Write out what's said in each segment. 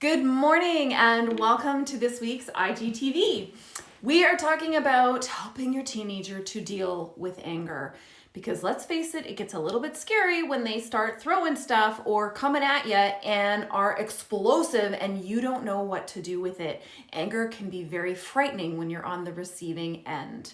Good morning and welcome to this week's IGTV. We are talking about helping your teenager to deal with anger because let's face it, it gets a little bit scary when they start throwing stuff or coming at you and are explosive and you don't know what to do with it. Anger can be very frightening when you're on the receiving end.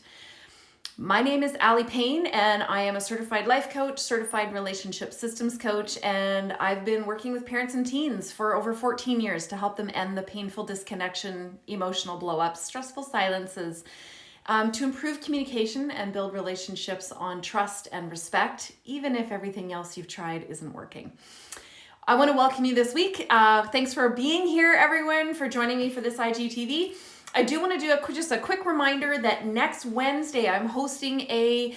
My name is Allie Payne and I am a certified life coach, certified relationship systems coach, and I've been working with parents and teens for over 14 years to help them end the painful disconnection, emotional blow-ups, stressful silences, to improve communication and build relationships on trust and respect, even if everything else you've tried isn't working. I want to welcome you this week. Thanks for being here, everyone, for joining me for this IGTV. I do want to do just a quick reminder that next Wednesday I'm hosting an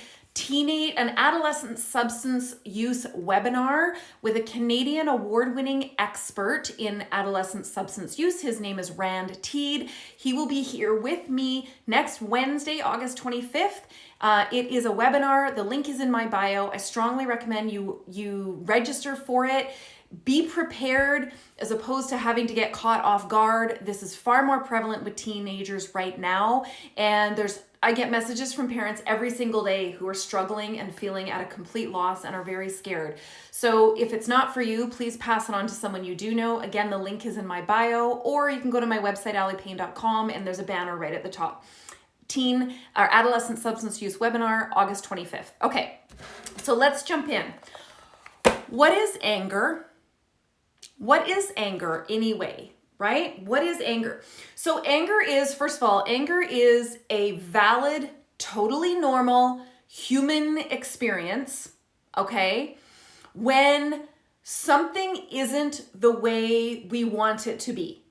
adolescent substance use webinar with a Canadian award-winning expert in adolescent substance use. His name is Rand Teed. He will be here with me next Wednesday, August 25th. It is a webinar. The link is in my bio. I strongly recommend you register for it. Be prepared as opposed to having to get caught off guard. This is far more prevalent with teenagers right now. And I get messages from parents every single day who are struggling and feeling at a complete loss and are very scared. So if it's not for you, please pass it on to someone you do know. Again, the link is in my or you can go to my website, alliepayne.com, and there's a banner right at the top. Adolescent substance use webinar, August 25th. Okay, so let's jump in. What is anger? What is anger anyway, right? What is anger? So anger is, first of all, anger is a valid, totally normal human experience, okay? When something isn't the way we want it to be,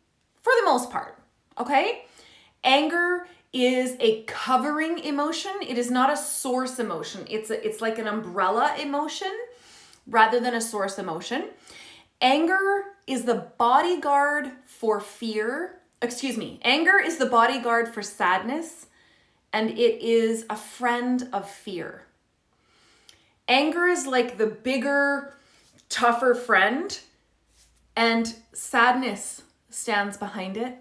for the most part, okay? Anger is a covering emotion. It is not a source emotion. It's like an umbrella emotion rather than a source emotion. Anger is the bodyguard for fear. Anger is the bodyguard for sadness, and it is a friend of fear. Anger is like the bigger, tougher friend, and sadness stands behind it,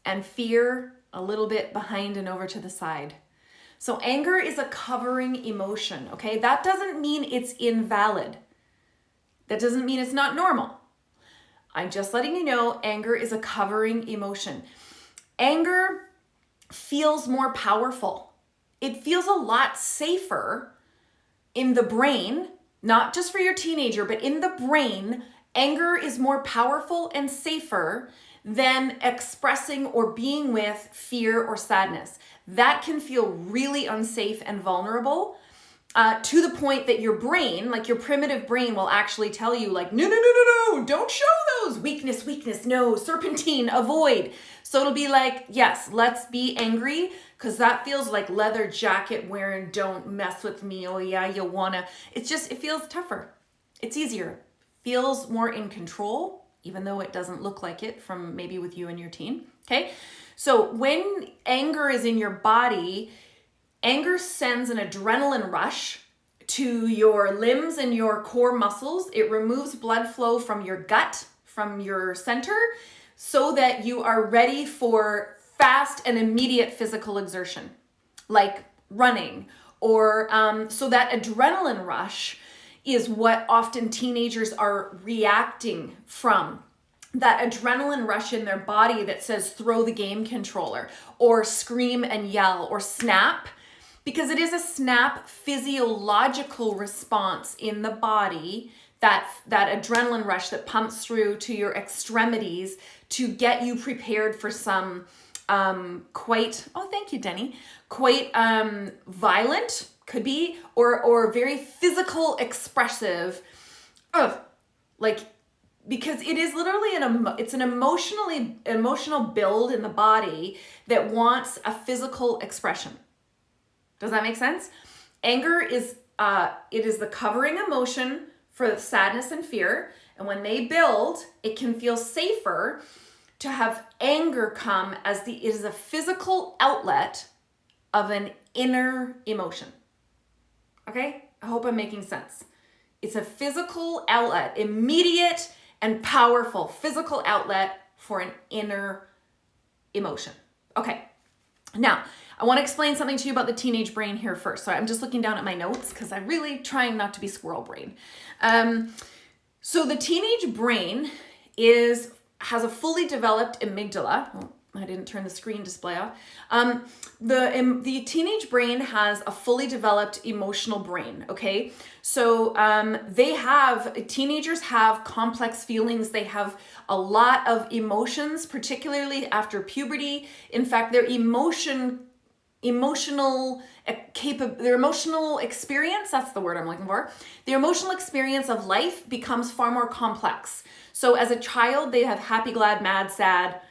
and fear a little bit behind and over to the side. So anger is a covering emotion, okay? That doesn't mean it's invalid. That doesn't mean it's not normal. I'm just letting you know anger is a covering emotion. Anger feels more powerful. It feels a lot safer in the brain, not just for your teenager, but in the brain. Anger is more powerful and safer than expressing or being with fear or sadness. That can feel really unsafe and vulnerable. To the point that your brain, like your primitive brain, will actually tell you like, no, don't show those. Weakness, no, serpentine, avoid. So it'll be like, yes, let's be angry because that feels like leather jacket wearing, don't mess with me. Oh yeah, you wanna. It feels tougher. It's easier. Feels more in control, even though it doesn't look like it from maybe with you and your teen, okay? So when anger is in your body, anger sends an adrenaline rush to your limbs and your core muscles. It removes blood flow from your gut, from your center, so that you are ready for fast and immediate physical exertion, like running, or so that adrenaline rush is what often teenagers are reacting from. That adrenaline rush in their body that says throw the game controller, or scream and yell, or snap. Because it is a snap physiological response in the body, that adrenaline rush that pumps through to your extremities to get you prepared for some thank you, Denny, quite violent, could be, or very physical, expressive, because it is literally it's an emotional build in the body that wants a physical expression. Does that make sense? Anger is the covering emotion for sadness and fear. And when they build, it can feel safer to have anger come as it is a physical outlet of an inner emotion. Okay? I hope I'm making sense. It's a physical outlet, immediate and powerful physical outlet for an inner emotion. Okay, now I want to explain something to you about the teenage brain here first. So I'm just looking down at my notes because I'm really trying not to be squirrel brain. So the teenage brain has a fully developed amygdala. Oh, I didn't turn the screen display off. The teenage brain has a fully developed emotional brain, okay? So teenagers have complex feelings. They have a lot of emotions, particularly after puberty. In fact, their emotional experience, that's the word I'm looking for. Their emotional experience of life becomes far more complex. So as a child, they have happy, glad, mad, sad,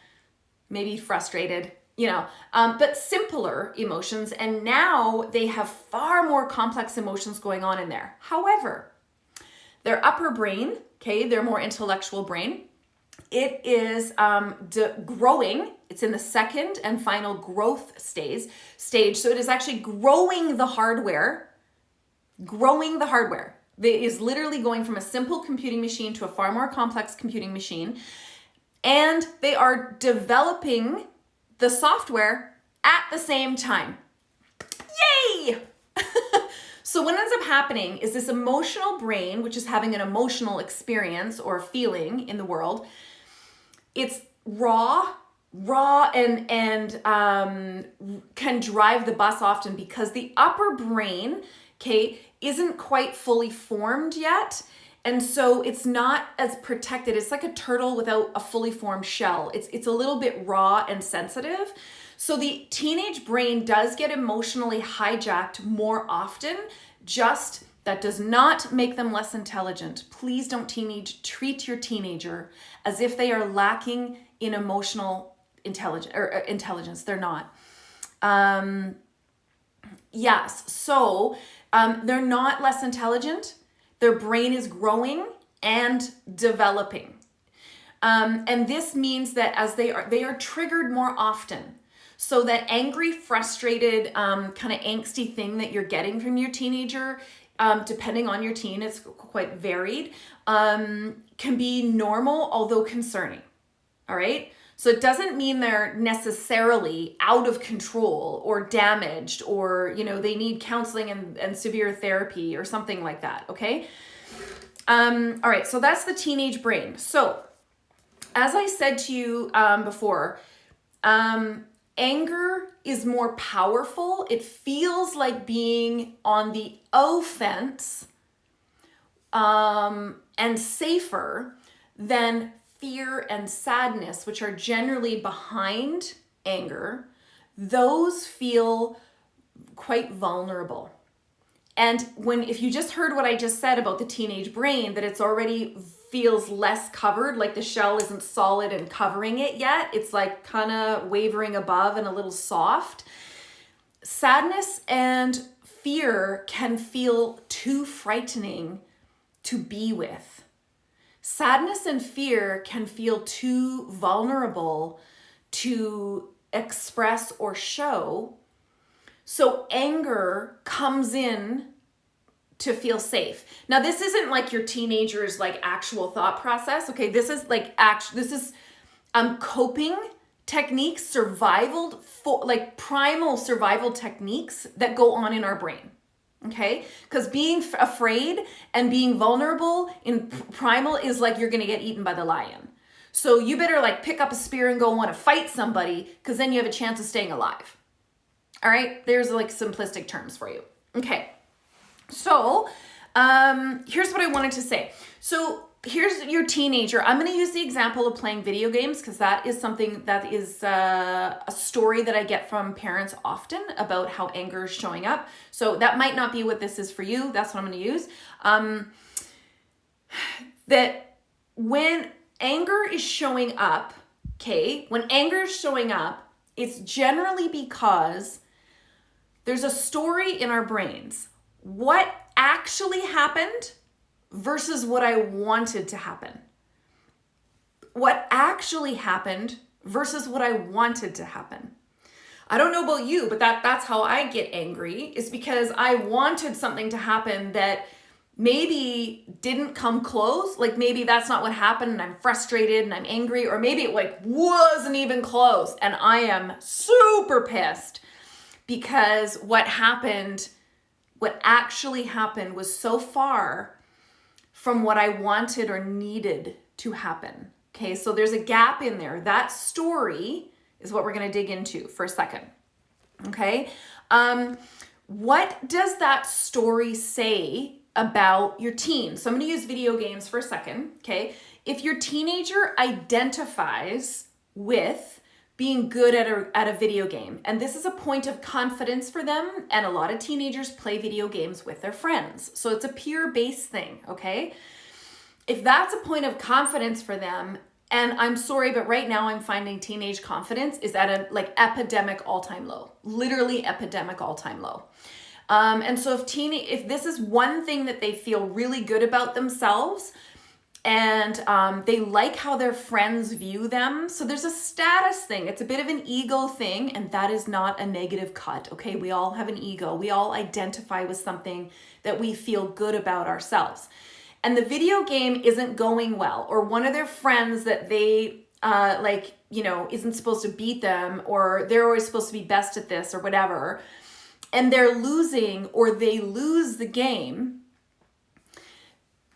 maybe frustrated, but simpler emotions. And now they have far more complex emotions going on in there. However, their upper brain, okay, their more intellectual brain, it is growing. It's in the second and final growth stage. So it is actually growing the hardware. It is literally going from a simple computing machine to a far more complex computing machine. And they are developing the software at the same time. Yay! So what ends up happening is this emotional brain, which is having an emotional experience or feeling in the world, it's raw and can drive the bus often because the upper brain, okay, isn't quite fully formed yet. And so it's not as protected. It's like a turtle without a fully formed shell. It's a little bit raw and sensitive. So the teenage brain does get emotionally hijacked more often. Just that does not make them less intelligent. Please don't treat your teenager as if they are lacking in emotional intelligence. They're not. Yes. So they're not less intelligent. Their brain is growing and developing. And this means that as they are triggered more often. So that angry, frustrated, kind of angsty thing that you're getting from your teenager, depending on your teen, it's quite varied, can be normal, although concerning. All right? So it doesn't mean they're necessarily out of control or damaged or, they need counseling and severe therapy or something like that, okay? All right, so that's the teenage brain. So as I said to you before, anger is more powerful. It feels like being on the offense and safer than fear and sadness, which are generally behind anger. Those feel quite vulnerable. And if you just heard what I just said about the teenage brain, that it's already feels less covered, like the shell isn't solid and covering it yet. It's like kind of wavering above and a little soft. Sadness and fear can feel too frightening to be with. Sadness and fear can feel too vulnerable to express or show. So anger comes in to feel safe. Now, this isn't like your teenager's like actual thought process. Okay, this is coping techniques, primal survival techniques that go on in our brain. Okay, because being afraid and being vulnerable in primal is like you're gonna get eaten by the lion. So you better like pick up a spear and go want to fight somebody, because then you have a chance of staying alive. All right, there's like simplistic terms for you. Okay, so here's what I wanted to say. So here's your teenager. I'm going to use the example of playing video games because that is something that is a story that I get from parents often about how anger is showing up. So that might not be what this is for you. That's what I'm going to use. That when anger is showing up, it's generally because there's a story in our brains. What actually happened versus what I wanted to happen. What actually happened versus what I wanted to happen. I don't know about you, but that's how I get angry, is because I wanted something to happen that maybe didn't come close. Like maybe that's not what happened and I'm frustrated and I'm angry, or maybe it like wasn't even close and I am super pissed because what actually happened was so far from what I wanted or needed to happen. Okay, so there's a gap in there. That story is what we're going to dig into for a second. Okay, what does that story say about your teen? So I'm going to use video games for a second. Okay, if your teenager identifies with being good at a video game, and this is a point of confidence for them, and a lot of teenagers play video games with their friends, so it's a peer-based thing. Okay, if that's a point of confidence for them, and I'm sorry, but right now I'm finding teenage confidence is at a like epidemic all-time low, literally epidemic all-time low. And so if this is one thing that they feel really good about themselves, and they like how their friends view them. So there's a status thing. It's a bit of an ego thing, and that is not a negative cut, okay? We all have an ego. We all identify with something that we feel good about ourselves. And the video game isn't going well, or one of their friends that they isn't supposed to beat them, or they're always supposed to be best at this or whatever, and they're losing or they lose the game,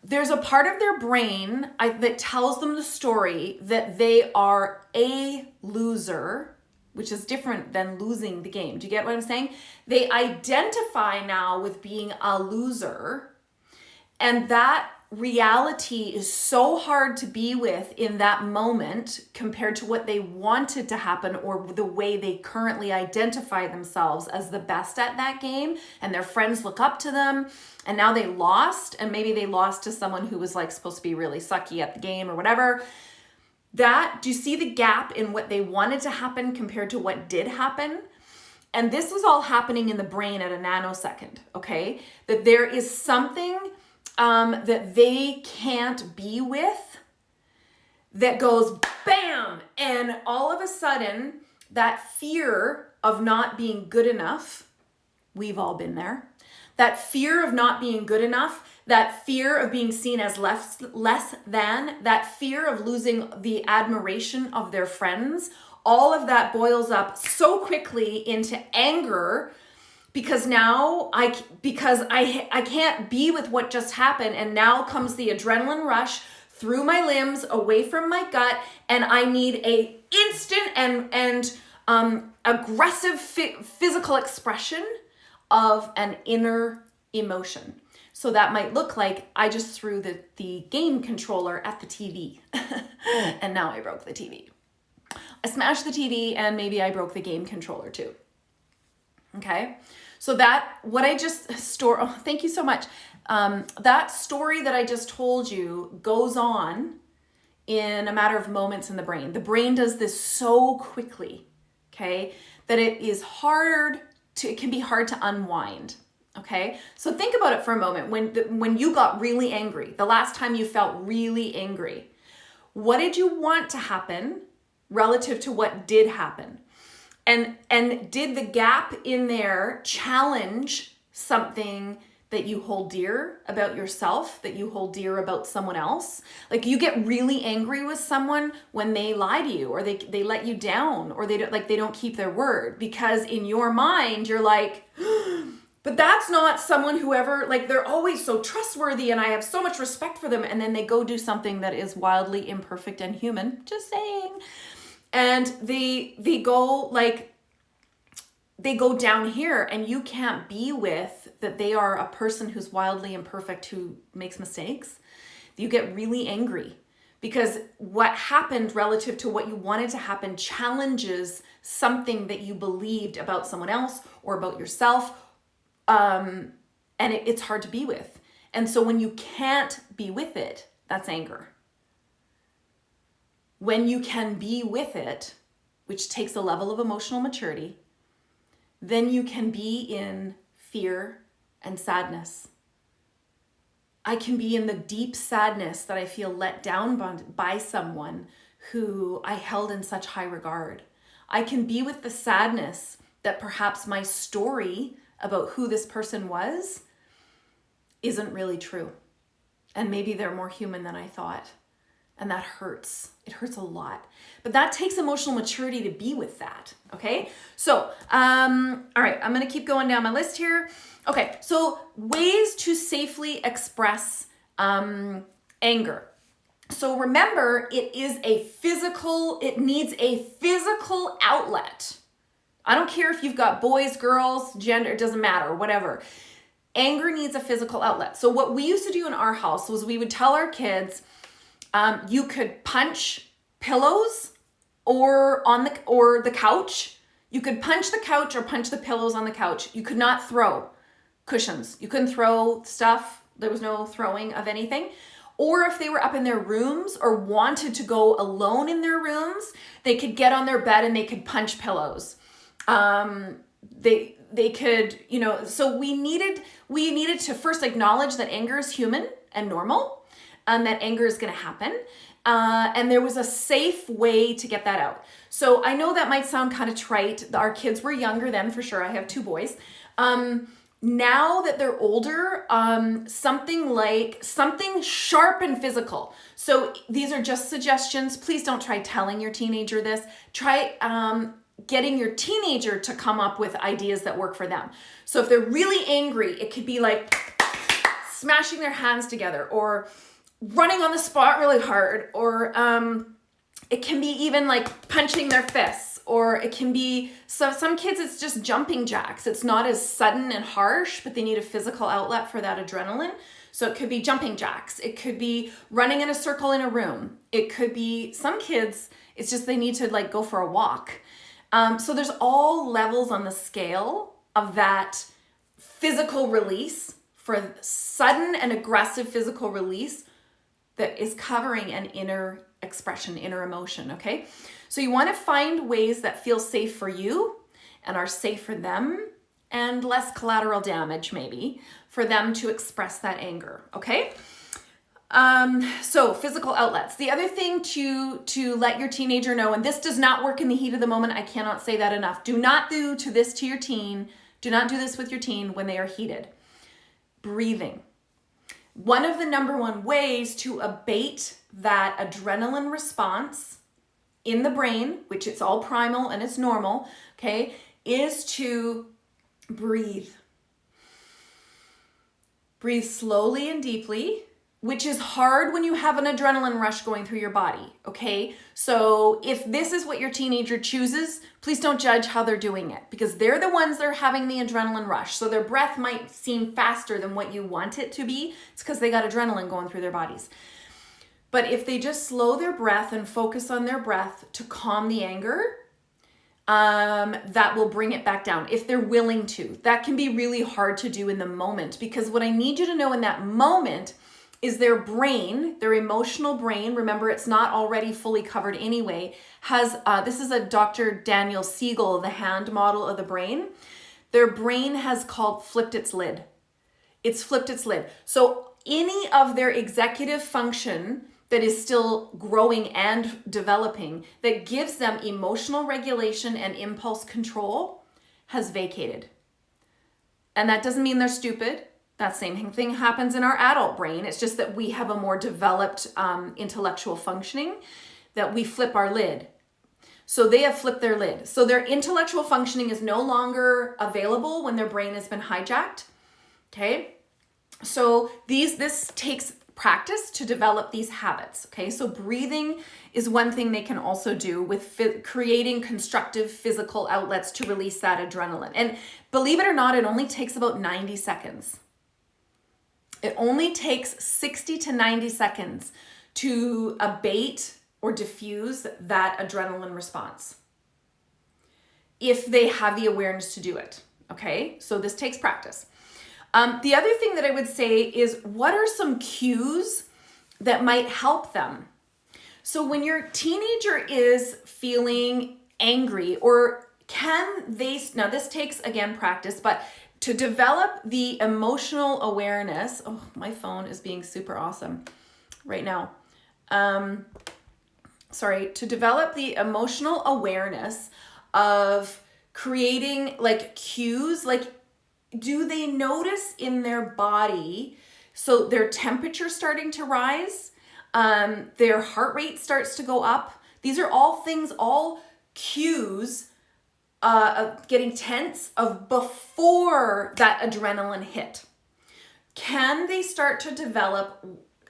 there's a part of their brain that tells them the story that they are a loser, which is different than losing the game. Do you get what I'm saying? They identify now with being a loser, and that reality is so hard to be with in that moment compared to what they wanted to happen or the way they currently identify themselves as the best at that game, and their friends look up to them, and now they lost, and maybe they lost to someone who was like supposed to be really sucky at the game or whatever. Do you see the gap in what they wanted to happen compared to what did happen? And this is all happening in the brain at a nanosecond, okay? That there is something that they can't be with that goes bam, and all of a sudden that fear of not being good enough, we've all been there, that fear of not being good enough, that fear of being seen as less than, that fear of losing the admiration of their friends, all of that boils up so quickly into anger because now I can't be with what just happened, and now comes the adrenaline rush through my limbs, away from my gut, and I need a instant and aggressive physical expression of an inner emotion. So that might look like I just threw the game controller at the TV and now I broke the TV. I smashed the TV and maybe I broke the game controller too. Okay, so thank you so much. That story that I just told you goes on in a matter of moments in the brain. The brain does this so quickly, okay, that it can be hard to unwind. Okay, so think about it for a moment. When you got really angry, the last time you felt really angry, what did you want to happen relative to what did happen? And did the gap in there challenge something that you hold dear about yourself, that you hold dear about someone else? Like you get really angry with someone when they lie to you, or they let you down, or they don't keep their word, because in your mind you're like, but that's not someone who ever, like, they're always so trustworthy and I have so much respect for them, and then they go do something that is wildly imperfect and human, just saying. And they go down here, and you can't be with that they are a person who's wildly imperfect, who makes mistakes. You get really angry because what happened relative to what you wanted to happen challenges something that you believed about someone else or about yourself. And it's hard to be with. And so when you can't be with it, that's anger. When you can be with it, which takes a level of emotional maturity, then you can be in fear and sadness. I can be in the deep sadness that I feel let down by someone who I held in such high regard. I can be with the sadness that perhaps my story about who this person was isn't really true. And maybe they're more human than I thought. And that hurts. It hurts a lot. But that takes emotional maturity to be with that. Okay. So, all right, I'm going to keep going down my list here. Okay. So ways to safely express anger. So remember, it needs a physical outlet. I don't care if you've got boys, girls, gender, it doesn't matter, whatever. Anger needs a physical outlet. So what we used to do in our house was we would tell our kids, you could punch pillows or the couch. You could punch the couch or punch the pillows on the couch. You could not throw cushions. You couldn't throw stuff. There was no throwing of anything. Or if they were up in their rooms or wanted to go alone in their rooms, they could get on their bed and they could punch pillows. They could, so we needed to first acknowledge that anger is human and normal, and that anger is going to happen. And there was a safe way to get that out. So I know that might sound kind of trite. Our kids were younger then, for sure. I have 2 boys. Now that they're older, something sharp and physical. So these are just suggestions. Please don't try telling your teenager this. Try getting your teenager to come up with ideas that work for them. So if they're really angry, it could be like smashing their hands together or running on the spot really hard, or it can be even like punching their fists, or it can be, so some kids it's just jumping jacks. It's not as sudden and harsh, but they need a physical outlet for that adrenaline. So it could be jumping jacks. It could be running in a circle in a room. It could be, some kids, it's just they need to like go for a walk. So there's all levels on the scale of that physical release, for sudden and aggressive physical release that is covering an inner expression, inner emotion, okay? So you want to find ways that feel safe for you and are safe for them, and less collateral damage maybe for them to express that anger, okay? So physical outlets. The other thing to let your teenager know, and this does not work in the heat of the moment, I cannot say that enough. Do not do this to your teen. Do not do this with your teen when they are heated. Breathing. One of the number 1 ways to abate that adrenaline response in the brain, which it's all primal and it's normal, okay, is to breathe. Breathe slowly and deeply, which is hard when you have an adrenaline rush going through your body, okay? So if this is what your teenager chooses, please don't judge how they're doing it, because they're the ones that are having the adrenaline rush. So their breath might seem faster than what you want it to be. It's because they got adrenaline going through their bodies. But if they just slow their breath and focus on their breath to calm the anger, that will bring it back down if they're willing to. That can be really hard to do in the moment, because what I need you to know in that moment is their brain, their emotional brain, remember it's not already fully covered anyway, has, this is a Dr. Daniel Siegel, the hand model of the brain. Their brain has flipped its lid. It's flipped its lid. So any of their executive function that is still growing and developing, that gives them emotional regulation and impulse control, has vacated. And that doesn't mean they're stupid. That same thing happens in our adult brain. It's just that we have a more developed intellectual functioning, that we flip our lid. So they have flipped their lid. So their intellectual functioning is no longer available when their brain has been hijacked. Okay? So this takes practice to develop these habits. Okay? So breathing is one thing they can also do with creating constructive physical outlets to release that adrenaline. And believe it or not, it only takes about 90 seconds. It only takes 60 to 90 seconds to abate or diffuse that adrenaline response, if they have the awareness to do it, okay? So this takes practice. The other thing that I would say is, what are some cues that might help them? So when your teenager is feeling angry, or now this takes, again, practice, but to develop the emotional awareness, oh, my phone is being super awesome right now. To develop the emotional awareness of creating like cues, like do they notice in their body So their temperature starting to rise, their heart rate starts to go up. These are all things, all cues of getting tense of before that adrenaline hit. Can they start to develop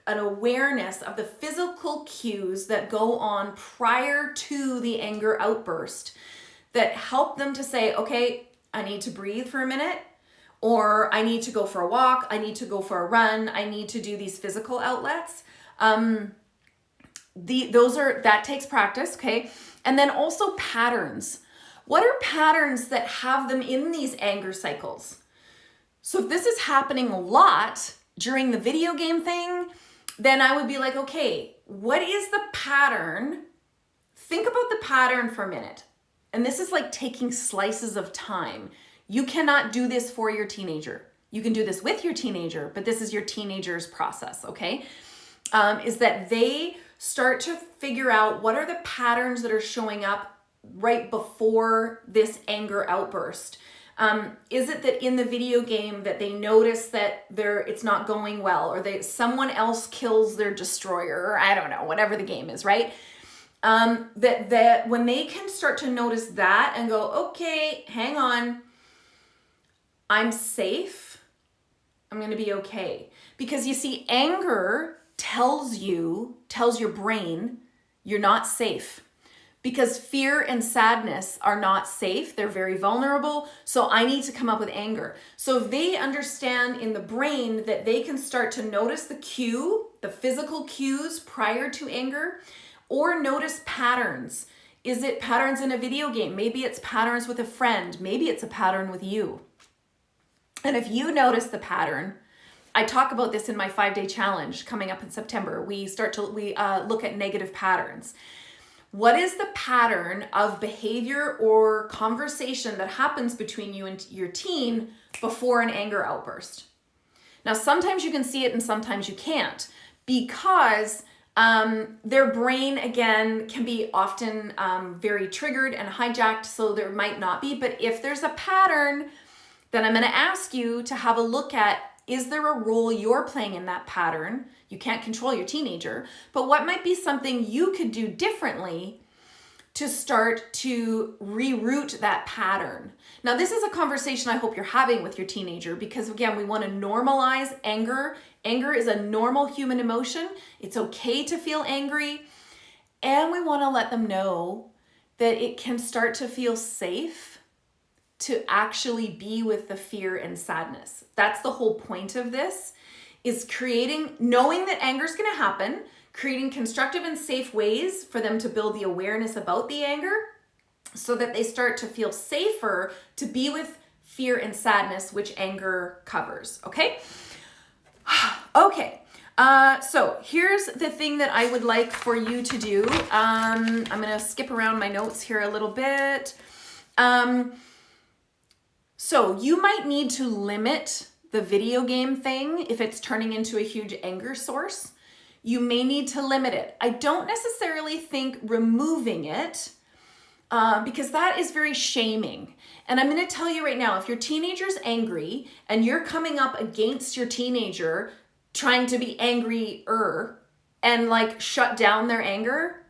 an awareness of the physical cues that go on prior to the anger outburst that help them to say, okay, I need to breathe for a minute, or I need to go for a walk, I need to go for a run, I need to do these physical outlets. That takes practice, okay? And then also patterns. What are patterns that have them in these anger cycles? So if this is happening a lot during the video game thing, then I would be like, okay, what is the pattern? Think about the pattern for a minute. And this is like taking slices of time. You cannot do this for your teenager. You can do this with your teenager, but this is your teenager's process, okay? Is that they start to figure out what are the patterns that are showing up right before this anger outburst. Is it that in the video game that they notice that it's not going well, or someone else kills their destroyer, or I don't know, whatever the game is, right? That when they can start to notice that and go, okay, hang on, I'm safe, I'm going to be okay. Because you see, anger tells your brain you're not safe. Because fear and sadness are not safe. They're very vulnerable. So I need to come up with anger. So if they understand in the brain that they can start to notice the physical cues prior to anger, or notice patterns. Is it patterns in a video game? Maybe it's patterns with a friend. Maybe it's a pattern with you. And if you notice the pattern, I talk about this in my 5-day challenge coming up in September. We look at negative patterns. What is the pattern of behavior or conversation that happens between you and your teen before an anger outburst? Now, sometimes you can see it and sometimes you can't, because their brain, again, can be often very triggered and hijacked, so there might not be. But if there's a pattern, then I'm going to ask you to have a look at, is there a role you're playing in that pattern? You can't control your teenager, but what might be something you could do differently to start to reroute that pattern? Now, this is a conversation I hope you're having with your teenager, because again, we want to normalize anger. Anger is a normal human emotion. It's okay to feel angry. And we want to let them know that it can start to feel safe to actually be with the fear and sadness. That's the whole point of this, is knowing that anger is going to happen, creating constructive and safe ways for them to build the awareness about the anger so that they start to feel safer to be with fear and sadness, which anger covers, okay? Okay, so here's the thing that I would like for you to do. I'm going to skip around my notes here a little bit. So you might need to limit the video game thing if it's turning into a huge anger source. You may need to limit it. I don't necessarily think removing it, because that is very shaming. And I'm going to tell you right now, if your teenager's angry and you're coming up against your teenager trying to be angrier and like shut down their anger,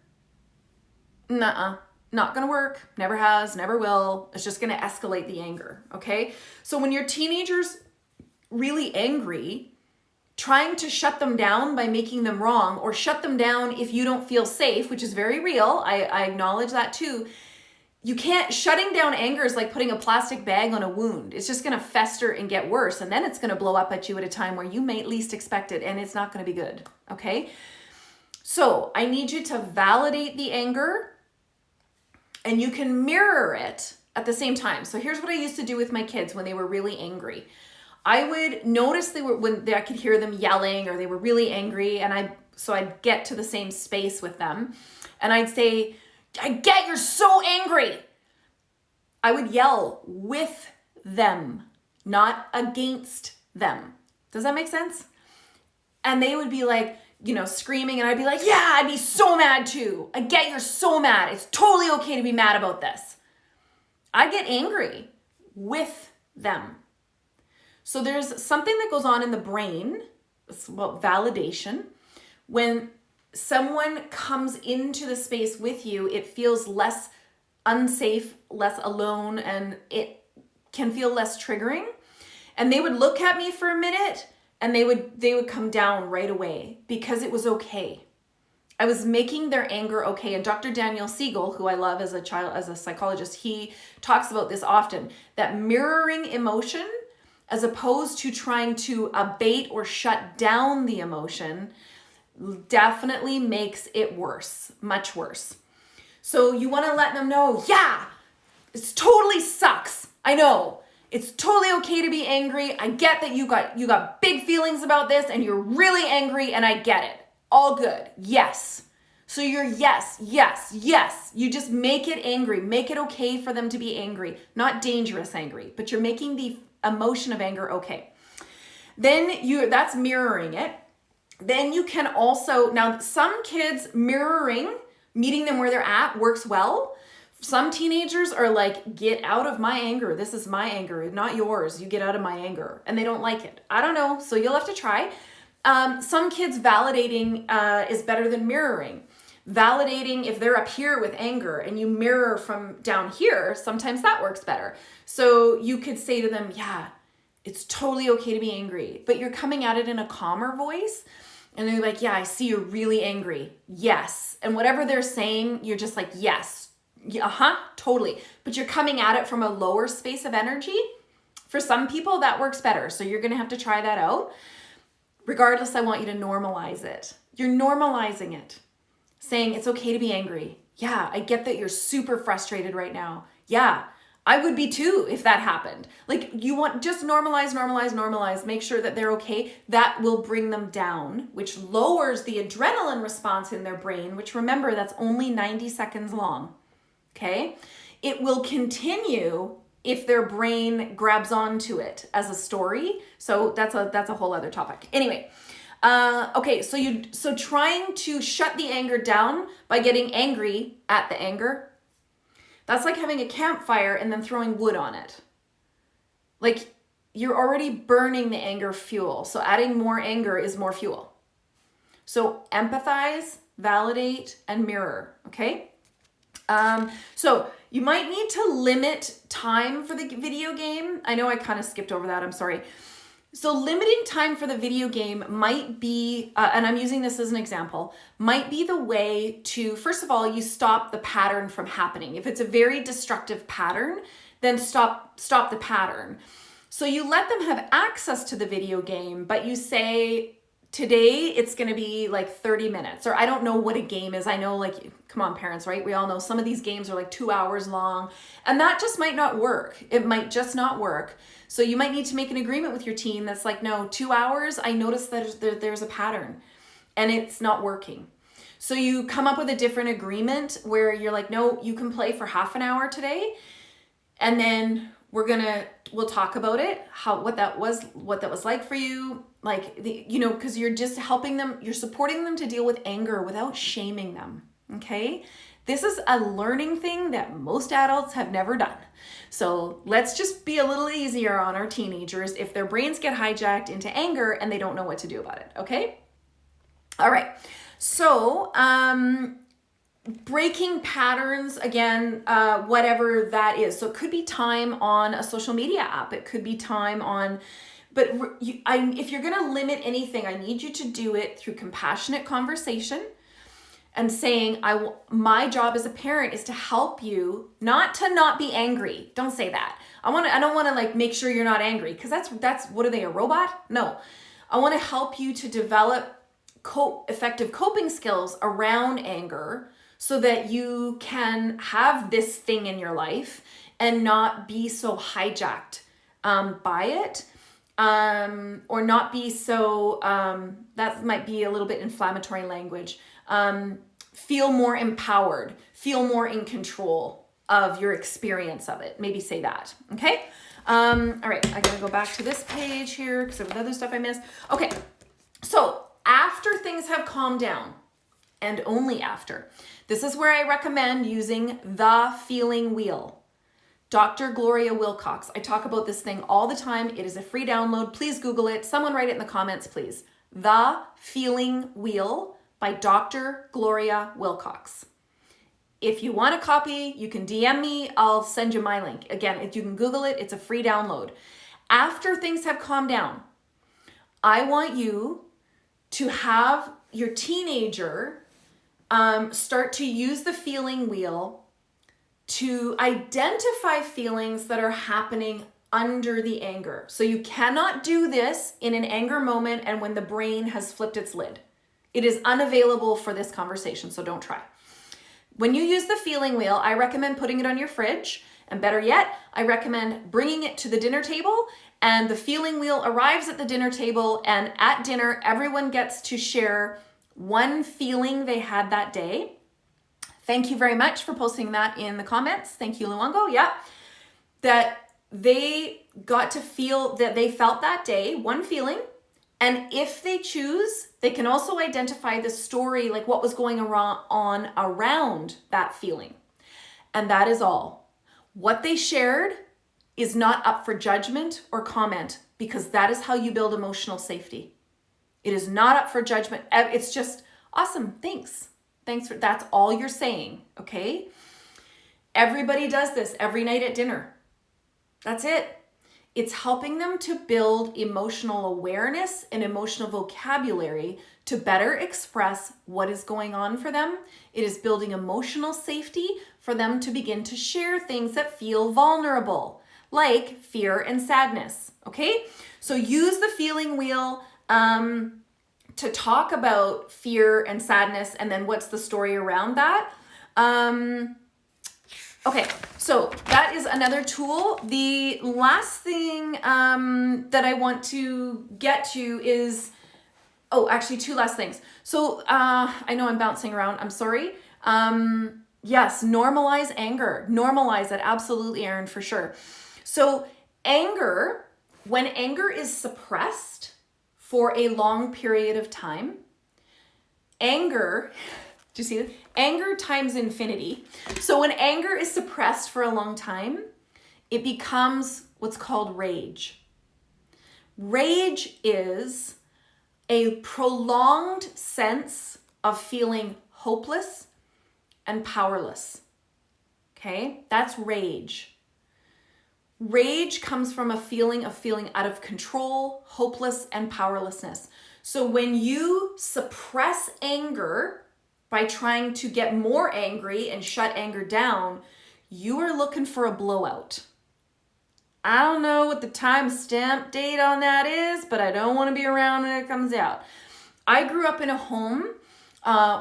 not gonna work, never has, never will. It's just gonna escalate the anger, okay? So when your teenager's really angry, trying to shut them down by making them wrong, or shut them down if you don't feel safe, which is very real, I acknowledge that too. Shutting down anger is like putting a plastic bag on a wound. It's just gonna fester and get worse, and then it's gonna blow up at you at a time where you may least expect it, and it's not gonna be good, okay? So I need you to validate the anger, and you can mirror it at the same time. So here's what I used to do with my kids when they were really angry. I would notice I could hear them yelling, or they were really angry, and I'd get to the same space with them, and I'd say, I get you're so angry. I would yell with them, not against them. Does that make sense? And they would be like, screaming, and I'd be like, yeah, I'd be so mad too. I get you're so mad. It's totally okay to be mad about this. I get angry with them. So there's something that goes on in the brain, about validation. When someone comes into the space with you, it feels less unsafe, less alone, and it can feel less triggering. And they would look at me for a minute and they would come down right away because it was okay. I was making their anger okay. And Dr. Daniel Siegel, who I love as a psychologist, he talks about this often, that mirroring emotion as opposed to trying to abate or shut down the emotion definitely makes it worse, much worse. So you want to let them know, yeah, it totally sucks. I know. It's totally okay to be angry. I get that you got big feelings about this and you're really angry, and I get it. All good. Yes. So you're yes. You just make it angry. Make it okay for them to be angry. Not dangerous angry, but you're making the emotion of anger okay. Then that's mirroring it. Then you can also, now some kids mirroring, meeting them where they're at works well. Some teenagers are like, get out of my anger. This is my anger, not yours. You get out of my anger. And they don't like it. I don't know. So you'll have to try. Some kids validating is better than mirroring. Validating, if they're up here with anger and you mirror from down here, sometimes that works better. So you could say to them, yeah, it's totally okay to be angry, but you're coming at it in a calmer voice. And they're like, yeah, I see you're really angry. Yes. And whatever they're saying, you're just like, yes. Totally. But you're coming at it from a lower space of energy. For some people, that works better. So you're going to have to try that out. Regardless, I want you to normalize it. You're normalizing it. Saying it's okay to be angry. Yeah, I get that you're super frustrated right now. Yeah, I would be too if that happened. Like, you want just normalize, make sure that they're okay. That will bring them down, which lowers the adrenaline response in their brain, which, remember, that's only 90 seconds long. Okay? It will continue if their brain grabs onto it as a story. So that's a whole other topic. Anyway, okay, so trying to shut the anger down by getting angry at the anger, that's like having a campfire and then throwing wood on it. Like, you're already burning the anger fuel. So adding more anger is more fuel. So empathize, validate, and mirror, okay? So you might need to limit time for the video game. I know I kind of skipped over that, I'm sorry. So limiting time for the video game might be, and I'm using this as an example, might be the way to, first of all, you stop the pattern from happening. If it's a very destructive pattern, then stop the pattern. So you let them have access to the video game, but you say, today it's going to be like 30 minutes, or I don't know what a game is. I know, like, come on, parents, right? We all know some of these games are like 2 hours long, and that just might not work. It might just not work. So you might need to make an agreement with your teen that's like, no, 2 hours, I noticed that there's a pattern and it's not working. So you come up with a different agreement where you're like, no, you can play for half an hour today, and then we'll talk about it, what that was like for you. Like, because you're just helping them, you're supporting them to deal with anger without shaming them, okay? This is a learning thing that most adults have never done. So let's just be a little easier on our teenagers if their brains get hijacked into anger and they don't know what to do about it, okay? All right, so breaking patterns, again, whatever that is. So it could be time on a social media app. It could be time on, but if you're gonna limit anything, I need you to do it through compassionate conversation and saying, my job as a parent is to help you not be angry. Don't say that. I don't want to like make sure you're not angry, because that's what are they, a robot? No. I want to help you to develop effective coping skills around anger so that you can have this thing in your life and not be so hijacked by it, or not be so, that might be a little bit inflammatory language. Feel more empowered, feel more in control of your experience of it. Maybe say that, okay? All right, I gotta go back to this page here because there was other stuff I missed. Okay, so after things have calmed down, and only after, this is where I recommend using the feeling wheel. Dr. Gloria Wilcox. I talk about this thing all the time. It is a free download. Please Google it. Someone write it in the comments, please. The Feeling Wheel by Dr. Gloria Wilcox. If you want a copy, you can DM me. I'll send you my link. Again, if you can Google it, it's a free download. After things have calmed down, I want you to have your teenager start to use the feeling wheel to identify feelings that are happening under the anger. So you cannot do this in an anger moment and when the brain has flipped its lid. It is unavailable for this conversation, so don't try. When you use the feeling wheel, I recommend putting it on your fridge, and better yet, I recommend bringing it to the dinner table, and the feeling wheel arrives at the dinner table, and at dinner, everyone gets to share one feeling they had that day. Thank you very much for posting that in the comments. Thank you, Luongo. Yeah. That they got to feel that they felt that day, one feeling. And if they choose, they can also identify the story, like what was going on around that feeling. And that is all. What they shared is not up for judgment or comment, because that is how you build emotional safety. It is not up for judgment. It's just awesome. Thanks. That's all you're saying. Okay. Everybody does this every night at dinner. That's it. It's helping them to build emotional awareness and emotional vocabulary to better express what is going on for them. It is building emotional safety for them to begin to share things that feel vulnerable, like fear and sadness. Okay? So use the feeling wheel to talk about fear and sadness, and then what's the story around that. Okay, so that is another tool. The last thing that I want to get to is, actually two last things. So I know I'm bouncing around, I'm sorry. Yes, normalize anger. Normalize it, absolutely, Erin, for sure. So anger, when anger is suppressed for a long period of time, anger... Do you see this? Anger times infinity. So when anger is suppressed for a long time, it becomes what's called rage. Rage is a prolonged sense of feeling hopeless and powerless. Okay? That's rage. Rage comes from a feeling of feeling out of control, hopeless, and powerlessness. So when you suppress anger by trying to get more angry and shut anger down, you are looking for a blowout. I don't know what the timestamp date on that is, but I don't want to be around when it comes out. I grew up in a home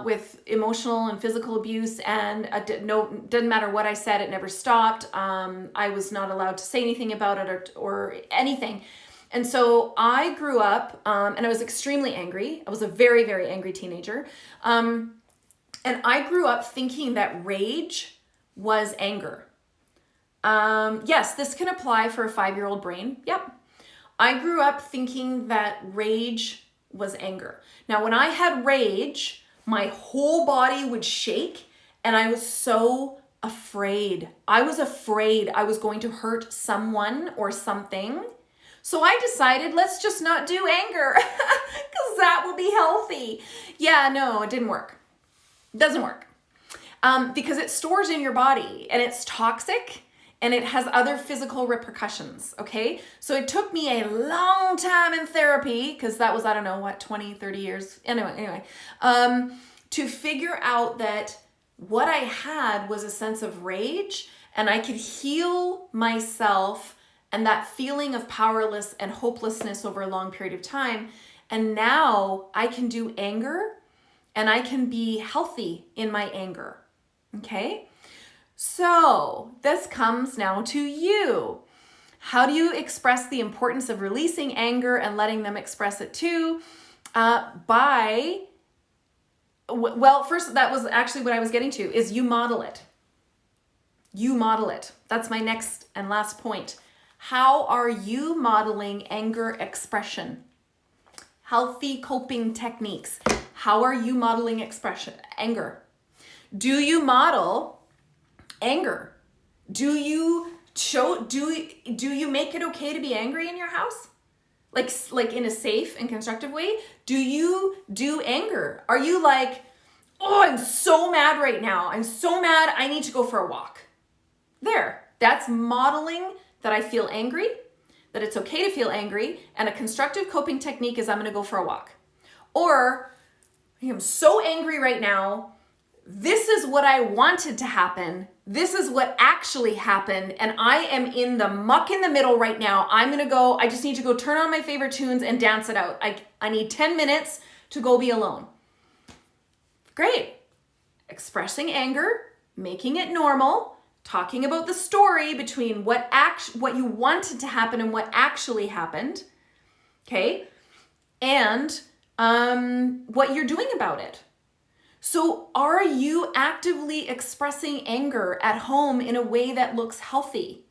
with emotional and physical abuse, and doesn't matter what I said, it never stopped. I was not allowed to say anything about it or anything. And so I grew up, and I was extremely angry. I was a very, very angry teenager. And I grew up thinking that rage was anger. Yes, this can apply for a 5-year-old brain. Yep. I grew up thinking that rage was anger. Now, when I had rage, my whole body would shake, and I was so afraid. I was afraid I was going to hurt someone or something. So I decided, let's just not do anger, because that will be healthy. Yeah, no, it didn't work. Doesn't work because it stores in your body and it's toxic and it has other physical repercussions. Okay. So it took me a long time in therapy, because that was, 20, 30 years. Anyway, to figure out that what I had was a sense of rage, and I could heal myself and that feeling of powerless and hopelessness over a long period of time. And now I can do anger, and I can be healthy in my anger. Okay? So this comes now to you. How do you express the importance of releasing anger and letting them express it too? First, that was actually what I was getting to, is you model it. You model it. That's my next and last point. How are you modeling anger expression? Healthy coping techniques. How are you modeling anger? Do you model anger? Do you make it okay to be angry in your house? Like in a safe and constructive way? Do you do anger? Are you like, oh, I'm so mad right now. I'm so mad. I need to go for a walk. There. That's modeling that I feel angry, that it's okay to feel angry. And a constructive coping technique is I'm going to go for a walk. Or I'm so angry right now. This is what I wanted to happen. This is what actually happened. And I am in the muck in the middle right now. I just need to go turn on my favorite tunes and dance it out. I need 10 minutes to go be alone. Great. Expressing anger, making it normal, talking about the story between what you wanted to happen and what actually happened. Okay. And what you're doing about it. So are you actively expressing anger at home in a way that looks healthy?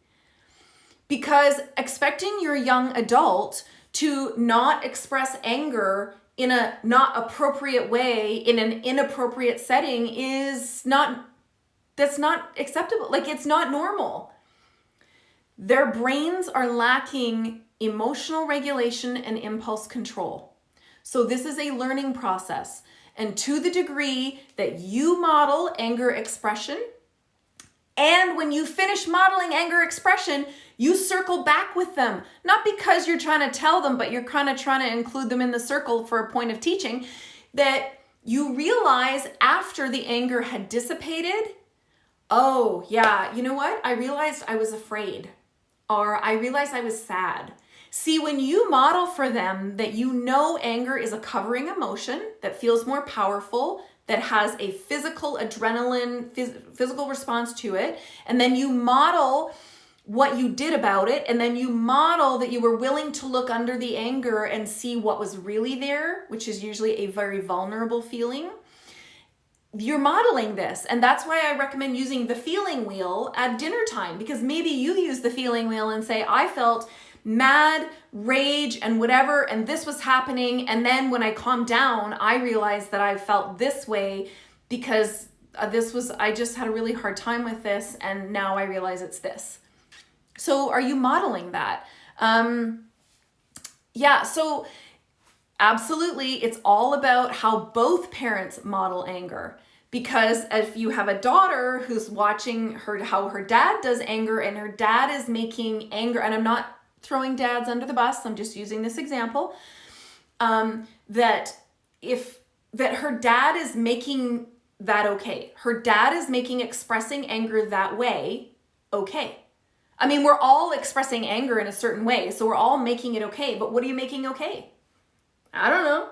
Because expecting your young adult to not express anger in a not appropriate way, in an inappropriate setting that's not acceptable. Like, it's not normal. Their brains are lacking emotional regulation and impulse control. So this is a learning process. And to the degree that you model anger expression, and when you finish modeling anger expression, you circle back with them. Not because you're trying to tell them, but you're kind of trying to include them in the circle for a point of teaching, that you realize after the anger had dissipated, oh yeah, you know what? I realized I was afraid, or I realized I was sad. See, when you model for them that you know anger is a covering emotion that feels more powerful, that has a physical adrenaline, physical response to it, and then you model what you did about it, and then you model that you were willing to look under the anger and see what was really there, which is usually a very vulnerable feeling. You're modeling this, and that's why I recommend using the feeling wheel at dinner time, because maybe you use the feeling wheel and say, I felt mad, rage, and whatever, and this was happening, and then when I calmed down, I realized that I felt this way because I just had a really hard time with this, and now I realize it's this. So are you modeling that? So absolutely, it's all about how both parents model anger. Because if you have a daughter who's watching how her dad does anger, and her dad is making anger, and I'm not throwing dads under the bus, I'm just using this example, that her dad is making that okay. Her dad is making expressing anger that way okay. I mean, we're all expressing anger in a certain way, so we're all making it okay, but what are you making okay? I don't know.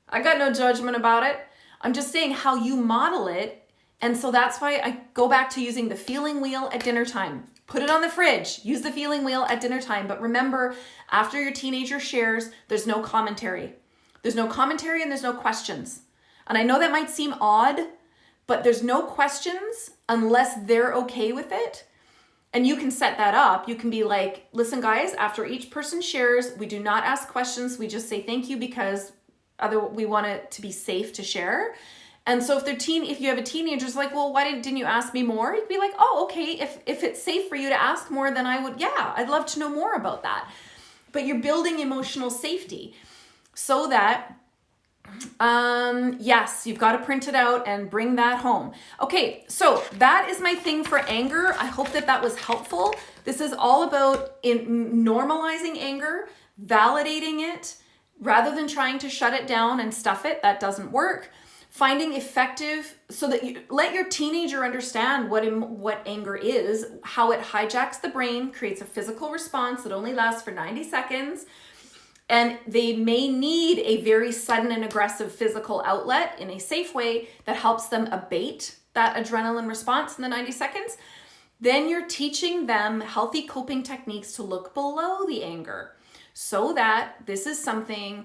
I got no judgment about it. I'm just saying how you model it, and so that's why I go back to using the feeling wheel at dinner time. Put it on the fridge. Use the feeling wheel at dinner time. But remember, after your teenager shares, there's no commentary. There's no commentary and there's no questions. And I know that might seem odd, but there's no questions unless they're okay with it. And you can set that up. You can be like, listen, guys, after each person shares, we do not ask questions. We just say thank you because we want it to be safe to share. And so if you have a teenager who's like, well, why didn't you ask me more? You'd be like, oh, okay, if it's safe for you to ask more, then I'd love to know more about that. But you're building emotional safety so that, yes, you've got to print it out and bring that home. Okay, so that is my thing for anger. I hope that was helpful. This is all about normalizing anger, validating it, rather than trying to shut it down and stuff it. That doesn't work. Finding effective, so that you let your teenager understand what anger is, how it hijacks the brain, creates a physical response that only lasts for 90 seconds. And they may need a very sudden and aggressive physical outlet in a safe way that helps them abate that adrenaline response in the 90 seconds. Then you're teaching them healthy coping techniques to look below the anger, so that this is something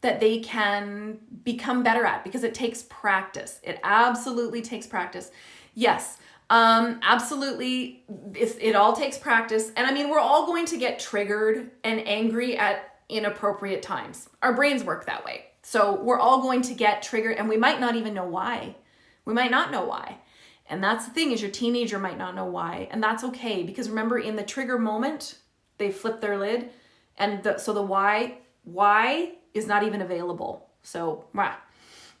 that they can become better at, because it takes practice. It absolutely takes practice. Yes, absolutely. It all takes practice. And I mean, we're all going to get triggered and angry at inappropriate times. Our brains work that way. So we're all going to get triggered, and we might not even know why. We might not know why. And that's the thing, is your teenager might not know why. And that's okay, because remember, in the trigger moment, they flip their lid And so the why is not even available. So,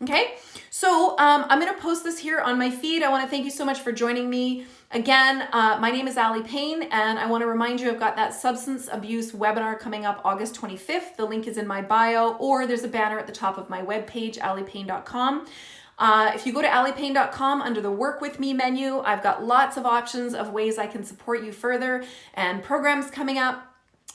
okay. So I'm going to post this here on my feed. I want to thank you so much for joining me. Again, my name is Allie Payne, and I want to remind you I've got that substance abuse webinar coming up August 25th. The link is in my bio, or there's a banner at the top of my webpage, alliepayne.com. If you go to alliepayne.com under the Work With Me menu, I've got lots of options of ways I can support you further, and programs coming up.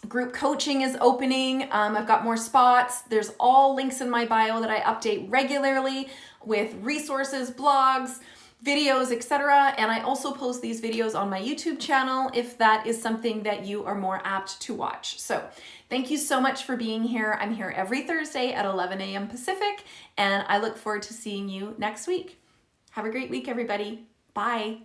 Group coaching is opening. I've got more spots. There's all links in my bio that I update regularly with resources, blogs, videos, etc. And I also post these videos on my YouTube channel if that is something that you are more apt to watch. So thank you so much for being here. I'm here every Thursday at 11 a.m. Pacific, and I look forward to seeing you next week. Have a great week, everybody. Bye.